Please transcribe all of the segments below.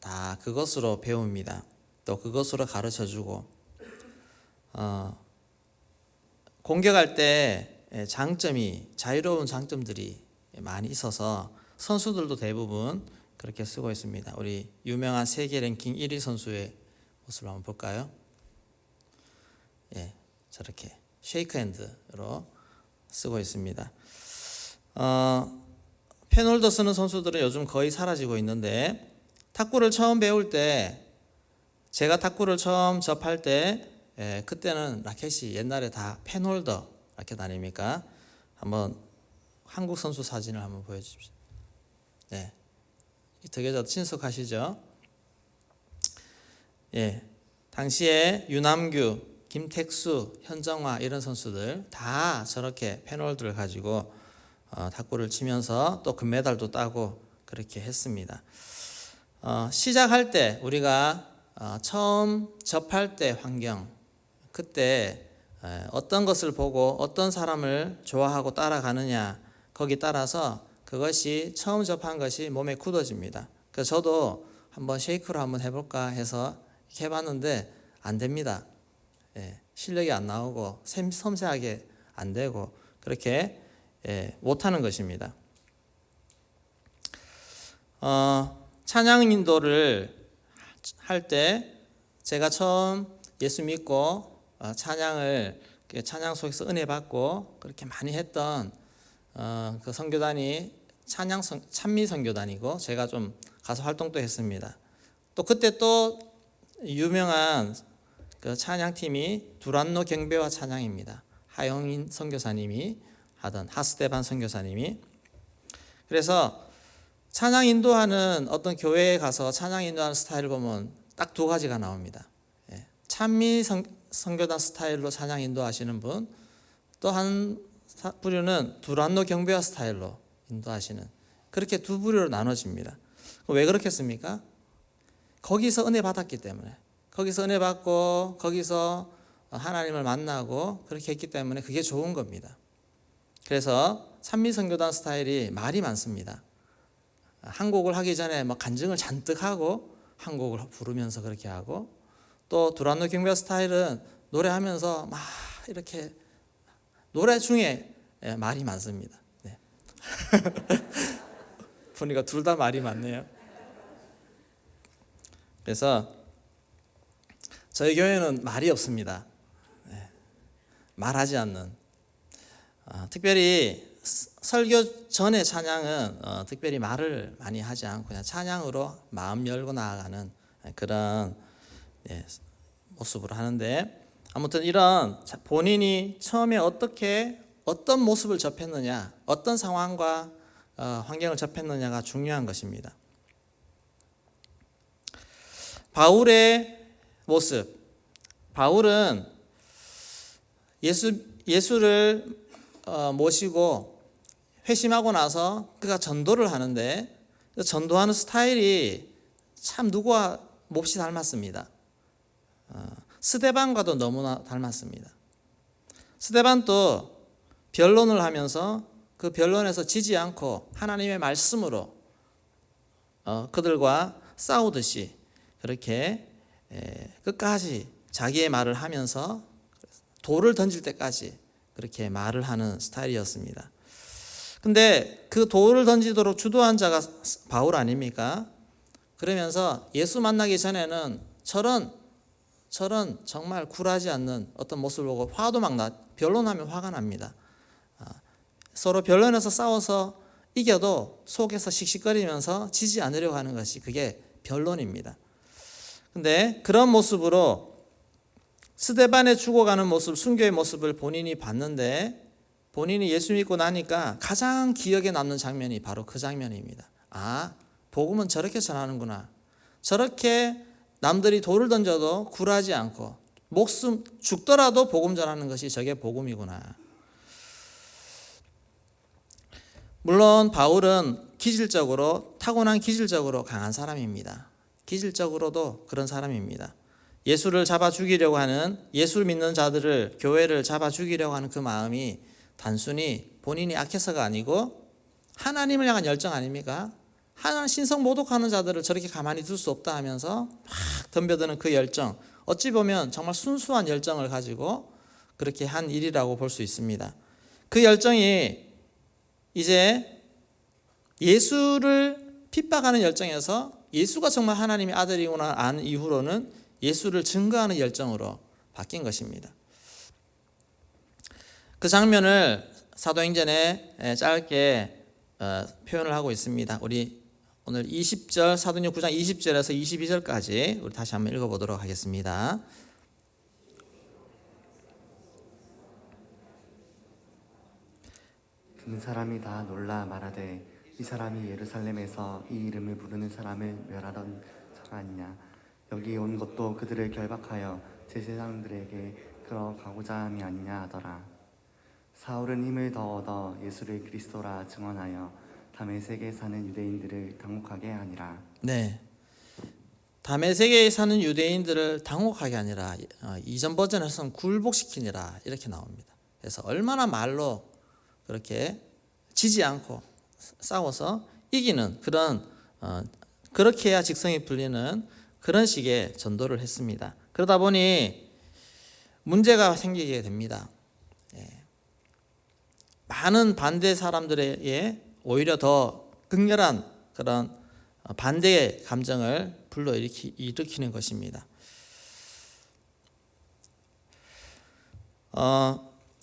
다 그것으로 배웁니다. 또 그것으로 가르쳐주고 공격할 때 자유로운 장점들이 많이 있어서 선수들도 대부분 그렇게 쓰고 있습니다. 우리 유명한 세계 랭킹 1위 선수의 모습을 한번 볼까요? 저렇게 쉐이크 핸드로 쓰고 있습니다. 펜홀더 쓰는 선수들은 요즘 거의 사라지고 있는데, 탁구를 처음 배울 때, 제가 탁구를 처음 접할 때 그때는 라켓이 옛날에 다 펜홀더 라켓 아닙니까? 한번 한국 선수 사진을 한번 보여주십시오. 되게 친숙하시죠? 당시에 유남규, 김택수, 현정화 이런 선수들 다 저렇게 펜홀더를 가지고 탁구를 치면서 또 금메달도 따고 그렇게 했습니다. 시작할 때 우리가 처음 접할 때 환경, 그때 어떤 것을 보고 어떤 사람을 좋아하고 따라가느냐, 거기 따라서 그것이 처음 접한 것이 몸에 굳어집니다. 그래서 저도 한번 쉐이크로 한번 해볼까 해서 이렇게 해봤는데 안 됩니다. 실력이 안 나오고 섬세하게 안 되고 그렇게 못하는 것입니다. 찬양 인도를 할 때 제가 처음 예수 믿고 찬양 속에서 은혜 받고 그렇게 많이 했던 그 선교단이 찬미 선교단이고, 제가 좀 가서 활동도 했습니다. 또 그때 또 유명한 그 찬양팀이 두란노 경배와 찬양입니다. 하영인 선교사님이 하던, 하스테반 선교사님이. 그래서 찬양 인도하는 어떤 교회에 가서 찬양 인도하는 스타일을 보면 딱 두 가지가 나옵니다. 찬미 선교단 스타일로 찬양 인도하시는 분, 또 한 부류는 두란노 경배와 스타일로 인도하시는, 그렇게 두 부류로 나눠집니다. 왜 그렇겠습니까? 거기서 은혜 받았기 때문에, 거기서 은혜 받고 거기서 하나님을 만나고 그렇게 했기 때문에 그게 좋은 겁니다. 그래서 찬미 선교단 스타일이 말이 많습니다. 한 곡을 하기 전에 막 간증을 잔뜩 하고 한 곡을 부르면서 그렇게 하고, 또 두란노 경배 스타일은 노래하면서 막 이렇게 노래 중에 말이 많습니다. 보니까 둘 다 말이 많네요. 그래서 저희 교회는 말이 없습니다. 말하지 않는. 특별히 설교 전에 찬양은 특별히 말을 많이 하지 않고 그냥 찬양으로 마음 열고 나아가는 그런 모습으로 하는데, 아무튼 이런 본인이 처음에 어떤 모습을 접했느냐, 어떤 상황과 환경을 접했느냐가 중요한 것입니다. 바울의 모습. 바울은 예수를 모시고 회심하고 나서 그가 전도를 하는데, 전도하는 스타일이 참 누구와 몹시 닮았습니다. 스데반과도 너무나 닮았습니다. 스데반도 변론을 하면서 그 변론에서 지지 않고 하나님의 말씀으로 그들과 싸우듯이 그렇게 끝까지 자기의 말을 하면서 돌을 던질 때까지 그렇게 말을 하는 스타일이었습니다. 근데 그 돌을 던지도록 주도한 자가 바울 아닙니까? 그러면서 예수 만나기 전에는 저런 정말 굴하지 않는 어떤 모습을 보고 화도 변론하면 화가 납니다. 서로 변론해서 싸워서 이겨도 속에서 씩씩거리면서 지지 않으려고 하는 것이 그게 변론입니다. 근데 그런 모습으로 스데반의 죽어가는 모습, 순교의 모습을 본인이 봤는데, 본인이 예수 믿고 나니까 가장 기억에 남는 장면이 바로 그 장면입니다. 복음은 저렇게 전하는구나. 저렇게 남들이 돌을 던져도 굴하지 않고 목숨 죽더라도 복음 전하는 것이 저게 복음이구나. 물론 바울은 타고난 기질적으로 강한 사람입니다. 기질적으로도 그런 사람입니다. 예수를 잡아 죽이려고 하는, 예수를 믿는 자들을, 교회를 잡아 죽이려고 하는 그 마음이 단순히 본인이 악해서가 아니고 하나님을 향한 열정 아닙니까? 하나님 신성 모독하는 자들을 저렇게 가만히 둘 수 없다 하면서 막 덤벼드는 그 열정, 어찌 보면 정말 순수한 열정을 가지고 그렇게 한 일이라고 볼 수 있습니다. 그 열정이 이제 예수를 핍박하는 열정에서 예수가 정말 하나님의 아들이구나 안 이후로는 예수를 증거하는 열정으로 바뀐 것입니다. 그 장면을 사도행전에 짧게 표현을 하고 있습니다. 우리 오늘 20절 사도행전 9장 20절에서 22절까지 우리 다시 한번 읽어보도록 하겠습니다. 듣는 사람이 다 놀라 말하되 이 사람이 예루살렘에서 이 이름을 부르는 사람을 멸하던 자가 아니냐. 여기 온 것도 그들을 결박하여 제사장들에게 끌어가고자 함이 아니냐 하더라. 사울은 힘을 더 얻어 예수를 그리스도라 증언하여 다메섹에 사는 유대인들을 당혹하게 하니라. 네, 다메섹에 사는 유대인들을 당혹하게 하니라. 이전 버전에서는 굴복시키니라 이렇게 나옵니다. 그래서 얼마나 말로 그렇게 지지 않고 싸워서 이기는 그런 그렇게 해야 직성이 풀리는 그런 식의 전도를 했습니다. 그러다 보니 문제가 생기게 됩니다. 많은 반대 사람들에게 오히려 더 극렬한 그런 반대의 감정을 불러일으키는 것입니다.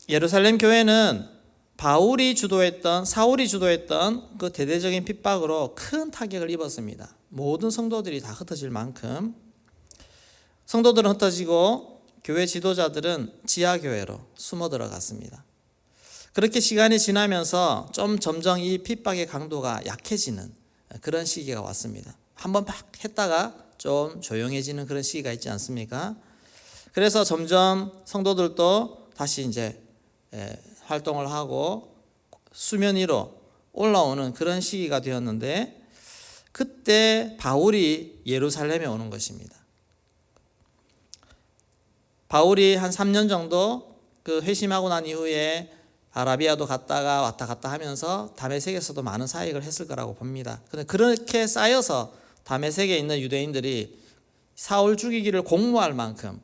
예루살렘 교회는 사울이 주도했던 그 대대적인 핍박으로 큰 타격을 입었습니다. 모든 성도들이 다 흩어질 만큼 성도들은 흩어지고 교회 지도자들은 지하교회로 숨어 들어갔습니다. 그렇게 시간이 지나면서 점점 이 핍박의 강도가 약해지는 그런 시기가 왔습니다. 한번 막 했다가 좀 조용해지는 그런 시기가 있지 않습니까? 그래서 점점 성도들도 다시 이제 활동을 하고 수면 위로 올라오는 그런 시기가 되었는데 그때 바울이 예루살렘에 오는 것입니다. 바울이 한 3년 정도 그 회심하고 난 이후에 아라비아도 갔다가 왔다 갔다 하면서 다메섹에서도 많은 사역을 했을 거라고 봅니다. 그런데 그렇게 쌓여서 다메섹에 있는 유대인들이 사울 죽이기를 공모할 만큼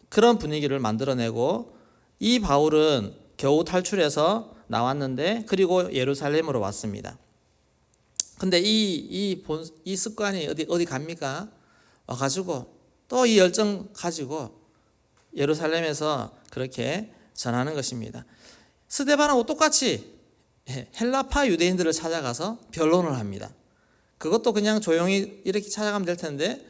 그런 분위기를 만들어내고 이 바울은 겨우 탈출해서 나왔는데 그리고 예루살렘으로 왔습니다. 근데 이 습관이 어디 갑니까? 와가지고 또 이 열정 가지고 예루살렘에서 그렇게 전하는 것입니다. 스데반하고 똑같이 헬라파 유대인들을 찾아가서 변론을 합니다. 그것도 그냥 조용히 이렇게 찾아가면 될 텐데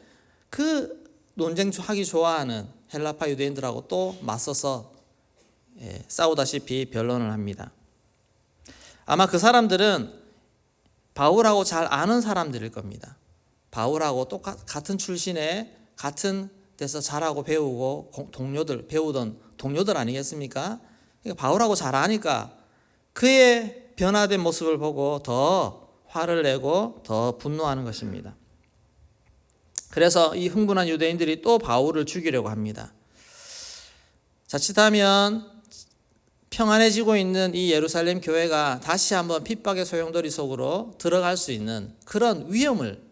그 논쟁하기 좋아하는 헬라파 유대인들하고 또 맞서서 싸우다시피 변론을 합니다. 아마 그 사람들은 바울하고 잘 아는 사람들일 겁니다. 바울하고 같은 출신의 같은 데서 자라고 배우고 배우던 동료들 아니겠습니까? 그러니까 바울하고 잘 아니까 그의 변화된 모습을 보고 더 화를 내고 더 분노하는 것입니다. 그래서 이 흥분한 유대인들이 또 바울을 죽이려고 합니다. 자칫하면 평안해지고 있는 이 예루살렘 교회가 다시 한번 핍박의 소용돌이 속으로 들어갈 수 있는 그런 위험을,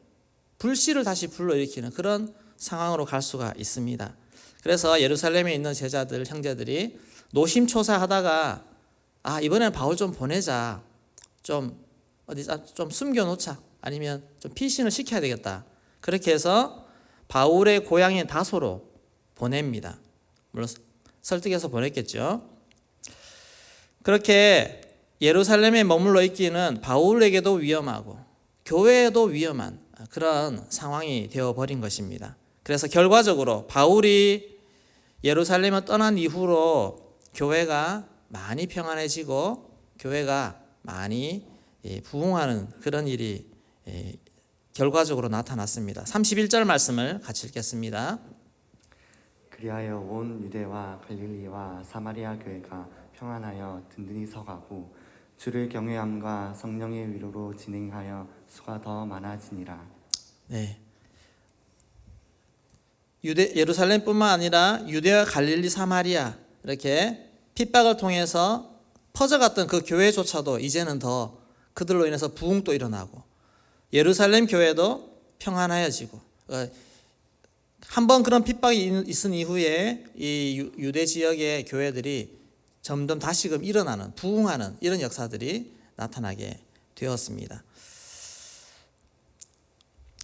불씨를 다시 불러일으키는 그런 상황으로 갈 수가 있습니다. 그래서 예루살렘에 있는 제자들, 형제들이 노심초사하다가 이번에는 바울 좀 보내자, 좀 숨겨놓자, 아니면 좀 피신을 시켜야 되겠다. 그렇게 해서 바울의 고향인 다소로 보냅니다. 물론 설득해서 보냈겠죠. 그렇게 예루살렘에 머물러 있기는 바울에게도 위험하고 교회에도 위험한 그런 상황이 되어버린 것입니다. 그래서 결과적으로 바울이 예루살렘을 떠난 이후로 교회가 많이 평안해지고 교회가 많이 부흥하는 그런 일이 결과적으로 나타났습니다. 31절 말씀을 같이 읽겠습니다. 그리하여 온 유대와 갈릴리와 사마리아 교회가 평안하여 든든히 서가고 주를 경외함과 성령의 위로로 진행하여 수가 더 많아지니라. 네. 예루살렘뿐만 아니라 유대와 갈릴리, 사마리아 이렇게 핍박을 통해서 퍼져갔던 그 교회조차도 이제는 더 그들로 인해서 부흥도 일어나고 예루살렘 교회도 평안하여지고 한번 그런 핍박이 있은 이후에 이 유대 지역의 교회들이 점점 다시금 일어나는 부흥하는 이런 역사들이 나타나게 되었습니다.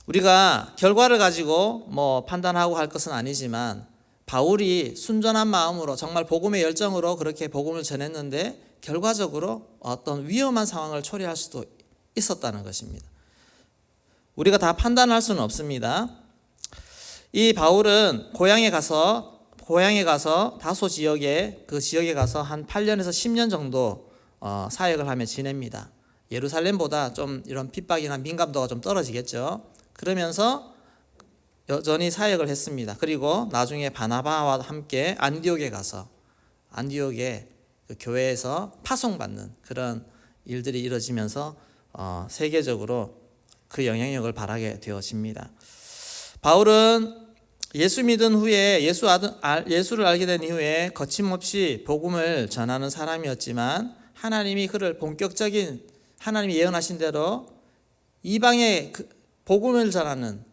우리가 결과를 가지고 판단하고 할 것은 아니지만 바울이 순전한 마음으로 정말 복음의 열정으로 그렇게 복음을 전했는데 결과적으로 어떤 위험한 상황을 초래할 수도 있었다는 것입니다. 우리가 다 판단할 수는 없습니다. 이 바울은 고향에 가서 다소 지역에 가서 한 8년에서 10년 정도 사역을 하며 지냅니다. 예루살렘보다 좀 이런 핍박이나 민감도가 좀 떨어지겠죠. 그러면서 여전히 사역을 했습니다. 그리고 나중에 바나바와 함께 안디옥에 가서 안디옥의 그 교회에서 파송받는 그런 일들이 이루어지면서 세계적으로 그 영향력을 발하게 되어집니다. 바울은 예수 믿은 후에 예수를 알게 된 이후에 거침없이 복음을 전하는 사람이었지만 하나님이 그를 본격적인 하나님이 예언하신 대로 이방의 복음을 전하는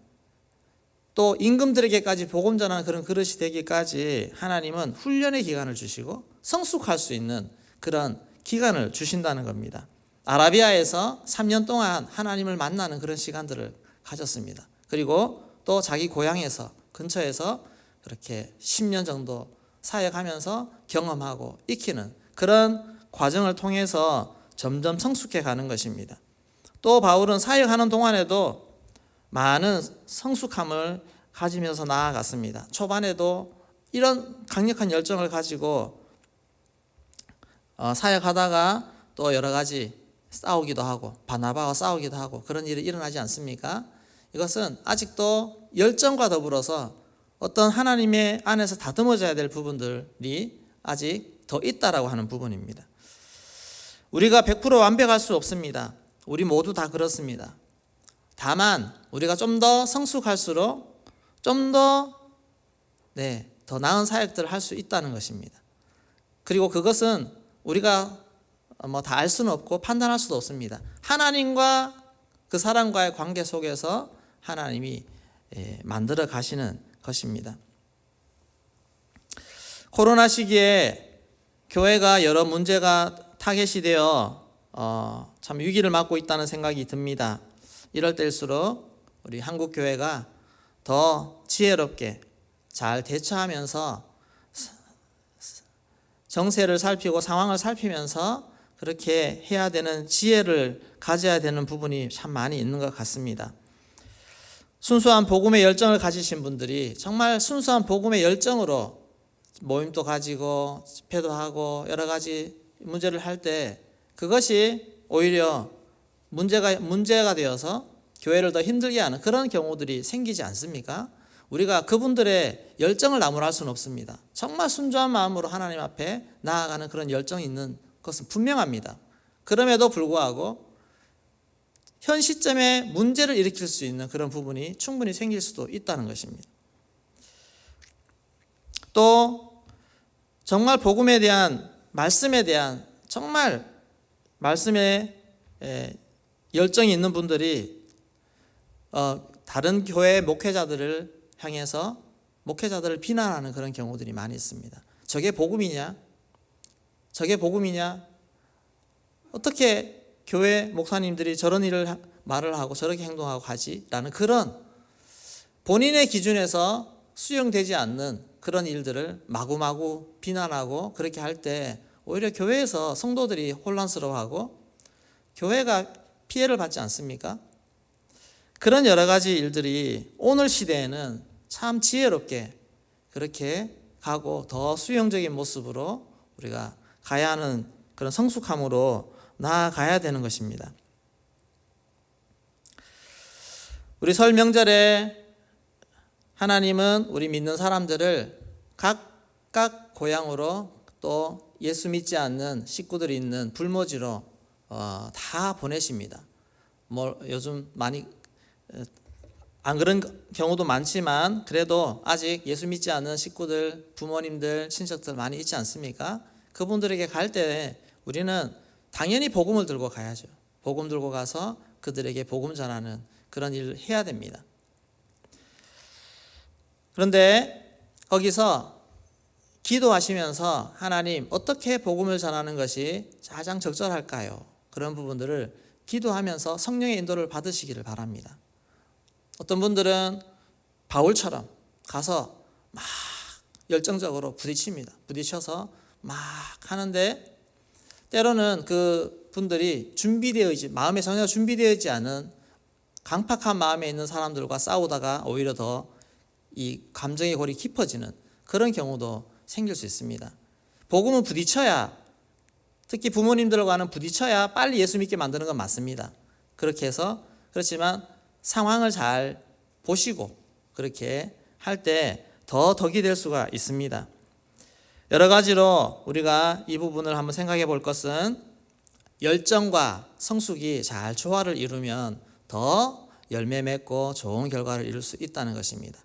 또 임금들에게까지 복음 전하는 그런 그릇이 되기까지 하나님은 훈련의 기간을 주시고 성숙할 수 있는 그런 기간을 주신다는 겁니다. 아라비아에서 3년 동안 하나님을 만나는 그런 시간들을 가졌습니다. 그리고 또 자기 고향에서 근처에서 그렇게 10년 정도 사역하면서 경험하고 익히는 그런 과정을 통해서 점점 성숙해 가는 것입니다. 또 바울은 사역하는 동안에도 많은 성숙함을 가지면서 나아갔습니다. 초반에도 이런 강력한 열정을 가지고 사역하다가 또 여러 가지 싸우기도 하고 바나바와 싸우기도 하고 그런 일이 일어나지 않습니까? 이것은 아직도 열정과 더불어서 어떤 하나님의 안에서 다듬어져야 될 부분들이 아직 더 있다라고 하는 부분입니다. 우리가 100% 완벽할 수 없습니다. 우리 모두 다 그렇습니다. 다만 우리가 좀 더 성숙할수록 좀 더 나은 사역들을 할 수 있다는 것입니다. 그리고 그것은 우리가 다 알 수는 없고 판단할 수도 없습니다. 하나님과 그 사람과의 관계 속에서 하나님이 만들어 가시는 것입니다. 코로나 시기에 교회가 여러 문제가 타겟이 되어 참 위기를 맞고 있다는 생각이 듭니다. 이럴 때일수록 우리 한국 교회가 더 지혜롭게 잘 대처하면서 정세를 살피고 상황을 살피면서 그렇게 해야 되는 지혜를 가져야 되는 부분이 참 많이 있는 것 같습니다. 순수한 복음의 열정을 가지신 분들이 정말 순수한 복음의 열정으로 모임도 가지고 집회도 하고 여러 가지 문제를 할 때 그것이 오히려 문제가 되어서 교회를 더 힘들게 하는 그런 경우들이 생기지 않습니까? 우리가 그분들의 열정을 나무랄 수는 없습니다. 정말 순수한 마음으로 하나님 앞에 나아가는 그런 열정이 있는 것은 분명합니다. 그럼에도 불구하고 현 시점에 문제를 일으킬 수 있는 그런 부분이 충분히 생길 수도 있다는 것입니다. 또 정말 복음에 대한 말씀에 대한 정말 말씀에 열정이 있는 분들이 다른 교회 목회자들을 향해서 목회자들을 비난하는 그런 경우들이 많이 있습니다. 저게 복음이냐? 저게 복음이냐? 어떻게 교회 목사님들이 저런 말을 하고 저렇게 행동하고 하지? 라는 그런 본인의 기준에서 수용되지 않는 그런 일들을 마구마구 비난하고 그렇게 할 때 오히려 교회에서 성도들이 혼란스러워하고 교회가 피해를 받지 않습니까? 그런 여러 가지 일들이 오늘 시대에는 참 지혜롭게 그렇게 가고 더 수용적인 모습으로 우리가 가야 하는 그런 성숙함으로 나아가야 되는 것입니다. 우리 설 명절에 하나님은 우리 믿는 사람들을 각각 고향으로 또 예수 믿지 않는 식구들이 있는 불모지로 다 보내십니다. 요즘 많이 안 그런 경우도 많지만 그래도 아직 예수 믿지 않는 식구들, 부모님들, 친척들 많이 있지 않습니까? 그분들에게 갈 때 우리는 당연히 복음을 들고 가야죠. 복음 들고 가서 그들에게 복음 전하는 그런 일을 해야 됩니다. 그런데 거기서 기도하시면서 하나님 어떻게 복음을 전하는 것이 가장 적절할까요? 그런 부분들을 기도하면서 성령의 인도를 받으시기를 바랍니다. 어떤 분들은 바울처럼 가서 막 열정적으로 부딪힙니다. 부딪혀서 막 하는데 때로는 그 분들이 마음에 전혀 준비되어 있지 않은 강팍한 마음에 있는 사람들과 싸우다가 오히려 더 이 감정의 골이 깊어지는 그런 경우도 생길 수 있습니다. 복음은 부딪혀야, 특히 부모님들과는 부딪혀야 빨리 예수 믿게 만드는 건 맞습니다. 그렇게 해서 그렇지만 상황을 잘 보시고 그렇게 할 때 더 덕이 될 수가 있습니다. 여러 가지로 우리가 이 부분을 한번 생각해 볼 것은 열정과 성숙이 잘 조화를 이루면 더 열매 맺고 좋은 결과를 이룰 수 있다는 것입니다.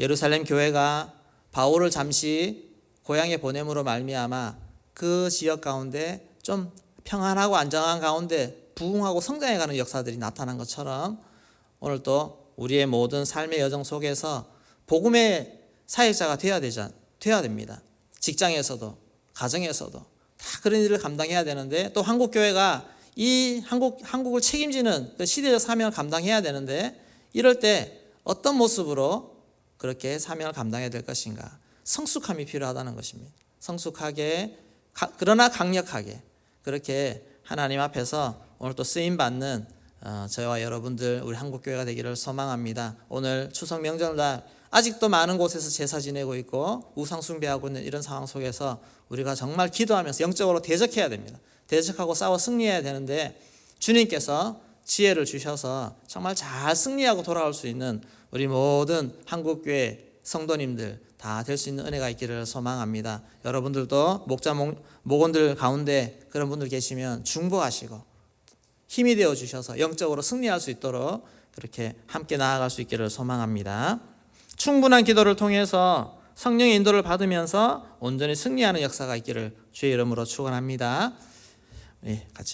예루살렘 교회가 바울을 잠시 고향에 보냄으로 말미암아 그 지역 가운데 좀 평안하고 안정한 가운데 부흥하고 성장해가는 역사들이 나타난 것처럼 오늘 또 우리의 모든 삶의 여정 속에서 복음의 사역자가 되어야 됩니다. 직장에서도 가정에서도 다 그런 일을 감당해야 되는데 또 한국교회가 이 한국을 책임지는 그 시대적 사명을 감당해야 되는데 이럴 때 어떤 모습으로 그렇게 사명을 감당해야 될 것인가? 성숙함이 필요하다는 것입니다. 성숙하게 그러나 강력하게 그렇게 하나님 앞에서 오늘 또 쓰임받는 저와 여러분들 우리 한국교회가 되기를 소망합니다. 오늘 추석 명절날 아직도 많은 곳에서 제사 지내고 있고 우상 숭배하고 있는 이런 상황 속에서 우리가 정말 기도하면서 영적으로 대적해야 됩니다. 대적하고 싸워 승리해야 되는데 주님께서 지혜를 주셔서 정말 잘 승리하고 돌아올 수 있는 우리 모든 한국교회 성도님들 다 될 수 있는 은혜가 있기를 소망합니다. 여러분들도 목자 목원들 가운데 그런 분들 계시면 중보하시고 힘이 되어 주셔서 영적으로 승리할 수 있도록 그렇게 함께 나아갈 수 있기를 소망합니다. 충분한 기도를 통해서 성령의 인도를 받으면서 온전히 승리하는 역사가 있기를 주의 이름으로 축원합니다. 네, 같이